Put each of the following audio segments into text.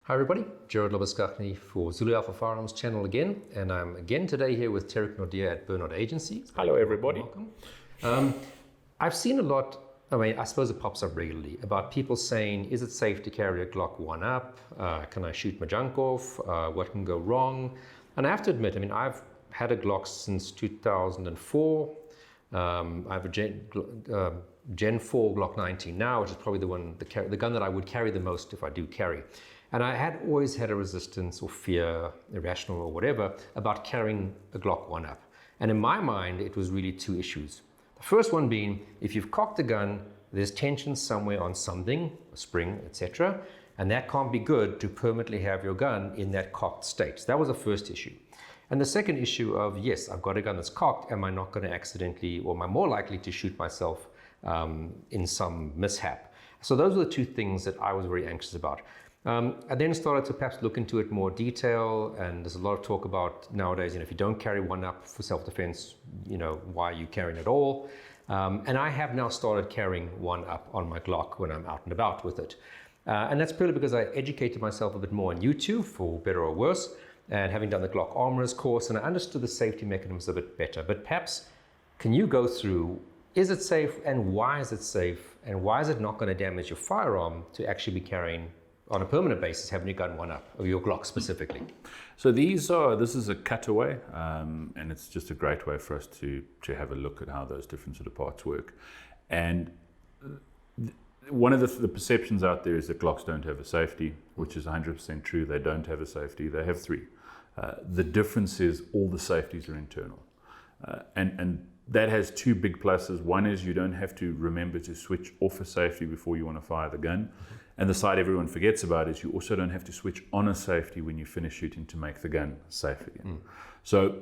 Hi everybody, Gerard for Zulu Alpha Firearms channel again, and I'm again today here with Terrick Naude at Bernhard Agency. Hello everybody. Welcome. I've seen a lot, I suppose it pops up regularly, about people saying, is it safe to carry a Glock 1 up? Can I shoot my junk off? What can go wrong? And I have to admit, I've had a Glock since 2004. I have a Gen 4 Glock 19 now, which is probably the gun that I would carry the most if I do carry. And I had always had a resistance or fear, irrational or whatever, about carrying a Glock 1 up. And in my mind, it was really two issues. The first one being, if you've cocked the gun, there's tension somewhere on something, a spring, etc., and that can't be good to permanently have your gun in that cocked state. So that was the first issue. And the second issue of, yes, I've got a gun that's cocked, am I not going to accidentally, or am I more likely to shoot myself in some mishap? So those were the two things that I was very anxious about. I then started to perhaps look into it more detail, and there's a lot of talk about nowadays, if you don't carry one up for self-defense, why are you carrying it all? And I have now started carrying one up on my Glock when I'm out and about with it. And that's purely because I educated myself a bit more on YouTube, for better or worse, and having done the Glock Armorer's course, and I understood the safety mechanisms a bit better. But perhaps, can you go through, is it safe, and why is it safe, and why is it not going to damage your firearm to actually be carrying on a permanent basis, having your gun one up, or your Glock specifically? So this is a cutaway, and it's just a great way for us to have a look at how those different sort of parts work. And one of the perceptions out there is that Glocks don't have a safety, which is 100% true. They don't have a safety. They have three. The difference is all the safeties are internal. And that has two big pluses. One is you don't have to remember to switch off a safety before you want to fire the gun. Mm-hmm. And the side everyone forgets about is you also don't have to switch on a safety when you finish shooting to make the gun safe again. So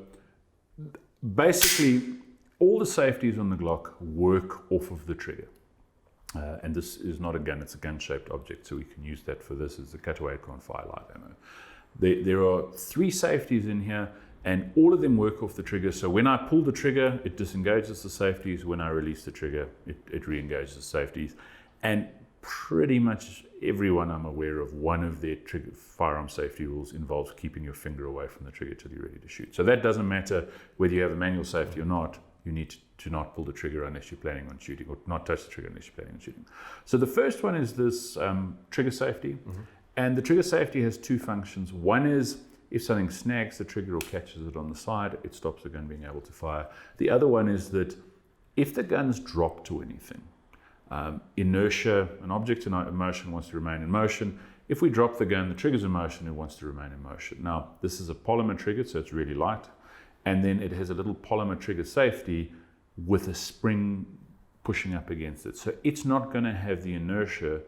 basically, all the safeties on the Glock work off of the trigger. And this is not a gun, it's a gun-shaped object, so we can use that for this as a cutaway, it can't fire live ammo. There are three safeties in here, and all of them work off the trigger. So when I pull the trigger, it disengages the safeties. When I release the trigger, it re-engages the safeties. And pretty much everyone I'm aware of, one of their firearm safety rules involves keeping your finger away from the trigger till you're ready to shoot. So that doesn't matter whether you have a manual safety or not. You need to not pull the trigger unless you're planning on shooting, or not touch the trigger unless you're planning on shooting. So the first one is this trigger safety. Mm-hmm. And the trigger safety has two functions. One is if something snags the trigger or catches it on the side, it stops the gun being able to fire. The other one is that if the gun's dropped to anything, inertia, an object in motion wants to remain in motion. If we drop the gun, the trigger's in motion, it wants to remain in motion. Now, this is a polymer trigger, so it's really light. And then it has a little polymer trigger safety with a spring pushing up against it. So it's not going to have the inertia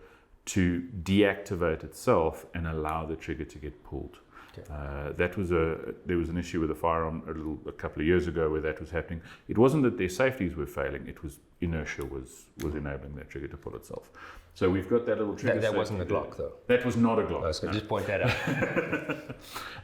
to deactivate itself and allow the trigger to get pulled. Okay. There was an issue with a firearm a couple of years ago where that was happening. It wasn't that their safeties were failing, it was inertia was enabling that trigger to pull itself. So we've got that little trigger. That wasn't a Glock though. That was not a Glock. I was going to just point that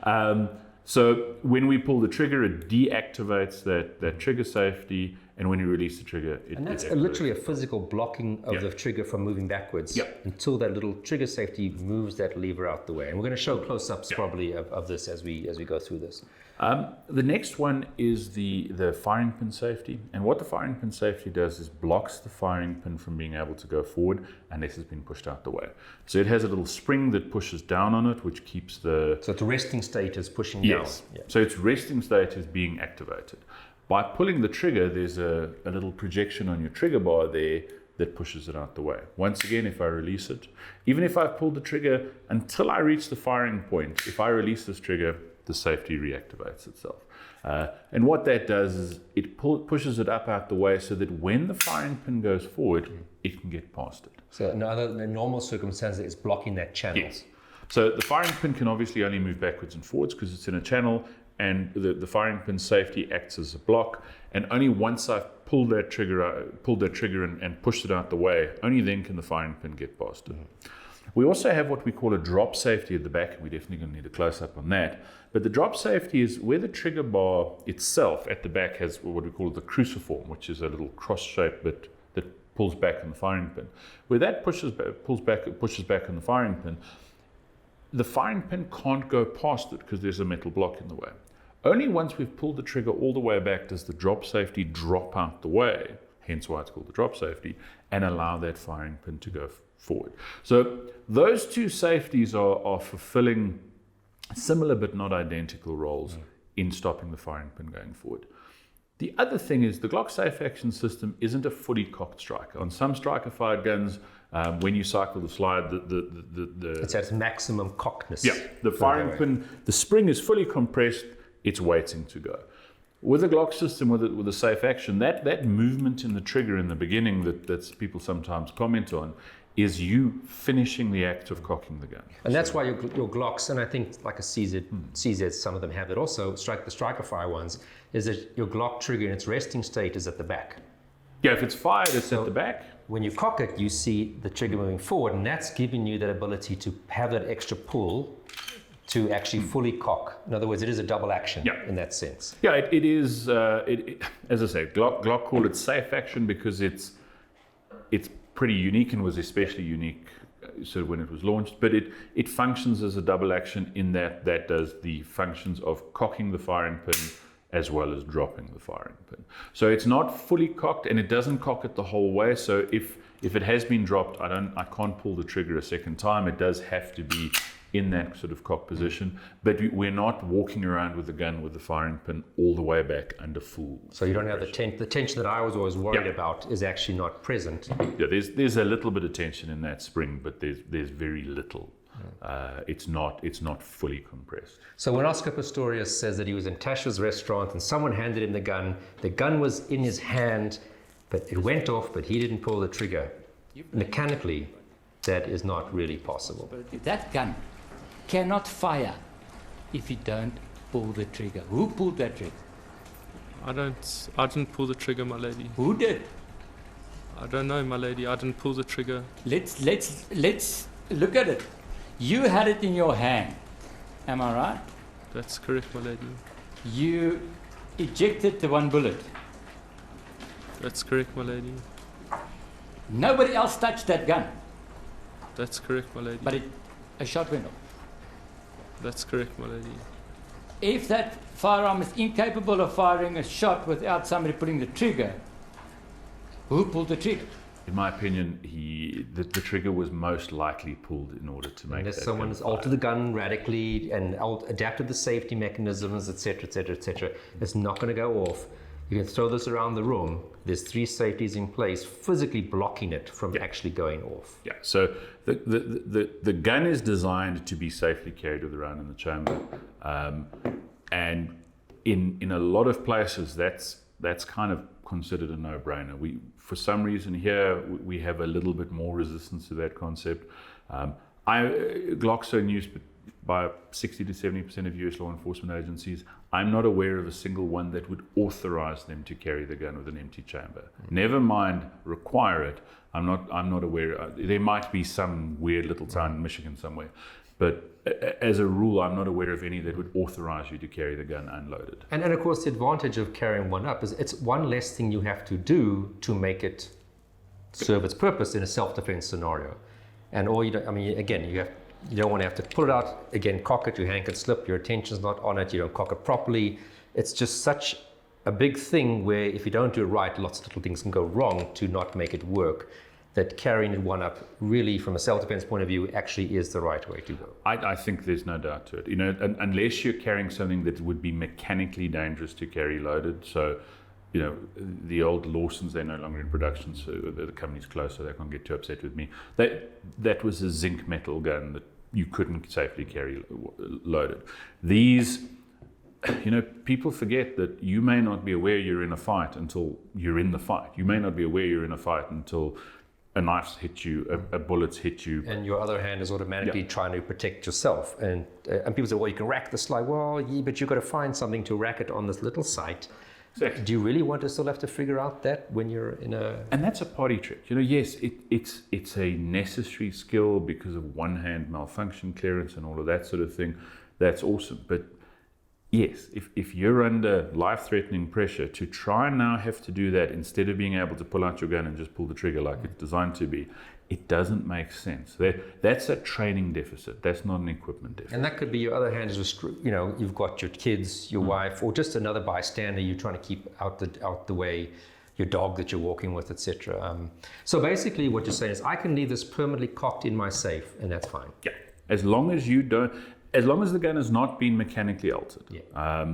out. So when we pull the trigger, it deactivates that trigger safety, and when you release the trigger, and that's literally a physical blocking of the trigger from moving backwards until that little trigger safety moves that lever out the way. And we're going to show close-ups probably of this as we go through this. The next one is the firing pin safety, and what the firing pin safety does is blocks the firing pin from being able to go forward unless it's been pushed out the way. So it has a little spring that pushes down on it, which keeps the... So its resting state is pushing down. Yes. Yeah. So its resting state is being activated. By pulling the trigger, there's a little projection on your trigger bar there that pushes it out the way. Once again, if I release it, even if I've pulled the trigger until I reach the firing point, if I release this trigger, the safety reactivates itself. And what that does is it pushes it up out the way so that when the firing pin goes forward, it can get past it. So in normal circumstances, it's blocking that channel. Yes. So the firing pin can obviously only move backwards and forwards because it's in a channel, and the firing pin safety acts as a block. And only once I've pulled that trigger and pushed it out the way, only then can the firing pin get past it. We also have what we call a drop safety at the back, and we're definitely going to need a close-up on that. But the drop safety is where the trigger bar itself at the back has what we call the cruciform, which is a little cross-shaped bit that pulls back on the firing pin. Where that pushes back on the firing pin, the firing pin can't go past it because there's a metal block in the way. Only once we've pulled the trigger all the way back does the drop safety drop out the way, hence why it's called the drop safety, and allow that firing pin to go forward. So those two safeties are fulfilling similar but not identical roles in stopping the firing pin going forward. The other thing is the Glock safe action system isn't a fully cocked striker. On some striker-fired guns, when you cycle the slide, it's at maximum cockedness. Yeah, the firing pin, the spring is fully compressed, it's waiting to go. With a Glock system, with a safe action, that movement in the trigger in the beginning that people sometimes comment on is you finishing the act of cocking the gun. And that's why your Glocks, and I think like a CZ, some of them have it also, the striker fire ones, is that your Glock trigger in its resting state is at the back. Yeah, if it's fired, it's at the back. When you cock it, you see the trigger moving forward, and that's giving you that ability to have that extra pull to actually fully cock. In other words, it is a double action in that sense. Yeah, it is, as I say, Glock called it safe action because it's pretty unique and was especially unique sort of when it was launched, but it functions as a double action in that does the functions of cocking the firing pin as well as dropping the firing pin. So it's not fully cocked and it doesn't cock it the whole way. So if it has been dropped, I can't pull the trigger a second time. It does have to be in that sort of cock position, but we're not walking around with the gun with the firing pin all the way back under full. So you don't have the tension that I was always worried about is actually not present. Yeah, there's a little bit of tension in that spring, but there's very little. It's not fully compressed. So when Oscar Pistorius says that he was in Tasha's restaurant and someone handed him the gun was in his hand, but it went off, but he didn't pull the trigger. Mechanically, that is not really possible. That gun cannot fire if you don't pull the trigger. Who pulled that trigger? I didn't pull the trigger, my lady. Who did? I don't know, my lady. I didn't pull the trigger. Let's look at it. You had it in your hand. Am I right? That's correct, my lady. You ejected the one bullet. That's correct, my lady. Nobody else touched that gun. That's correct, my lady. But a shot went off. That's correct, my lady. If that firearm is incapable of firing a shot without somebody pulling the trigger, who pulled the trigger? In my opinion, the trigger was most likely pulled in order to make unless that someone gun has fire. altered the gun radically and adapted the safety mechanisms, etc., etc., etc. It's not going to go off. You can throw this around the room. There's 3 safeties in place, physically blocking it from actually going off. Yeah, so the gun is designed to be safely carried around in the chamber, and in a lot of places that's kind of considered a no-brainer. For some reason here we have a little bit more resistance to that concept. Glocks are in use by 60 to 70% of US law enforcement agencies. I'm not aware of a single one that would authorize them to carry the gun with an empty chamber. Never mind require it. I'm not aware. There might be some weird little town in Michigan somewhere, but as a rule, I'm not aware of any that would authorize you to carry the gun unloaded. And of course, the advantage of carrying one up is it's one less thing you have to do to make it serve its purpose in a self-defense scenario. And all you don't, I mean, again, you don't want to have to pull it out, again, cock it, your hand can slip, your attention's not on it, you don't cock it properly. It's just such a big thing where if you don't do it right, lots of little things can go wrong to not make it work. That carrying one up really from a self-defense point of view actually is the right way to go. I think there's no doubt to it. You know, unless you're carrying something that would be mechanically dangerous to carry loaded. So, you know, the old Lawsons, they're no longer in production, so the company's closed, so they can't get too upset with me. That was a zinc metal gun that you couldn't safely carry loaded. These, you know, people forget that you may not be aware you're in a fight until you're in the fight. You may not be aware you're in a fight until a knife's hit you, a bullet's hit you. And your other hand is automatically trying to protect yourself. And people say, well, you can rack the slide. Well, yeah, but you've got to find something to rack it on this little site. Exactly. Do you really want to still have to figure out that when you're in a... And that's a party trick. You know, yes, it's a necessary skill because of one-hand malfunction clearance and all of that sort of thing. That's awesome. But Yes, if you're under life-threatening pressure to try and now have to do that instead of being able to pull out your gun and just pull the trigger like it's designed to be, it doesn't make sense. That's a training deficit. That's not an equipment deficit. And that could be your other hand is, you've got your kids, your wife, or just another bystander you're trying to keep out the way, your dog that you're walking with, etc. So basically what you're saying is I can leave this permanently cocked in my safe and that's fine. Yeah, as long as the gun has not been mechanically altered. Yeah.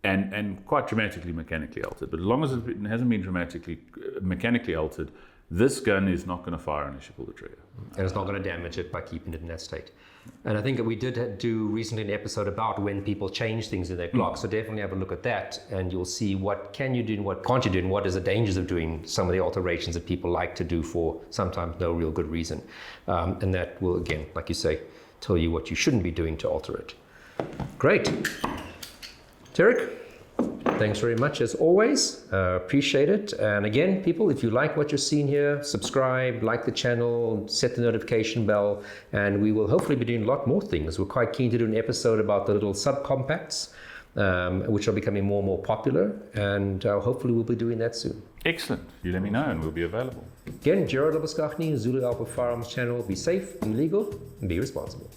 And quite dramatically mechanically altered. But as long as it hasn't been mechanically altered, this gun is not going to fire unless you pull the trigger. And it's not going to damage it by keeping it in that state. And I think that we did do recently an episode about when people change things in their Glock. So definitely have a look at that and you'll see what can you do and what can't you do and what is the dangers of doing some of the alterations that people like to do for sometimes no real good reason. And that will, again, like you say, tell you what you shouldn't be doing to alter it. Great. Terrick, thanks very much as always. Appreciate it. And again, people, if you like what you're seeing here, subscribe, like the channel, set the notification bell, and we will hopefully be doing a lot more things. We're quite keen to do an episode about the little subcompacts, which are becoming more and more popular, and hopefully we'll be doing that soon. Excellent. You let me know and we'll be available. Again, Gerard Zulu Alpha Firearms channel. Be safe, be legal, and be responsible.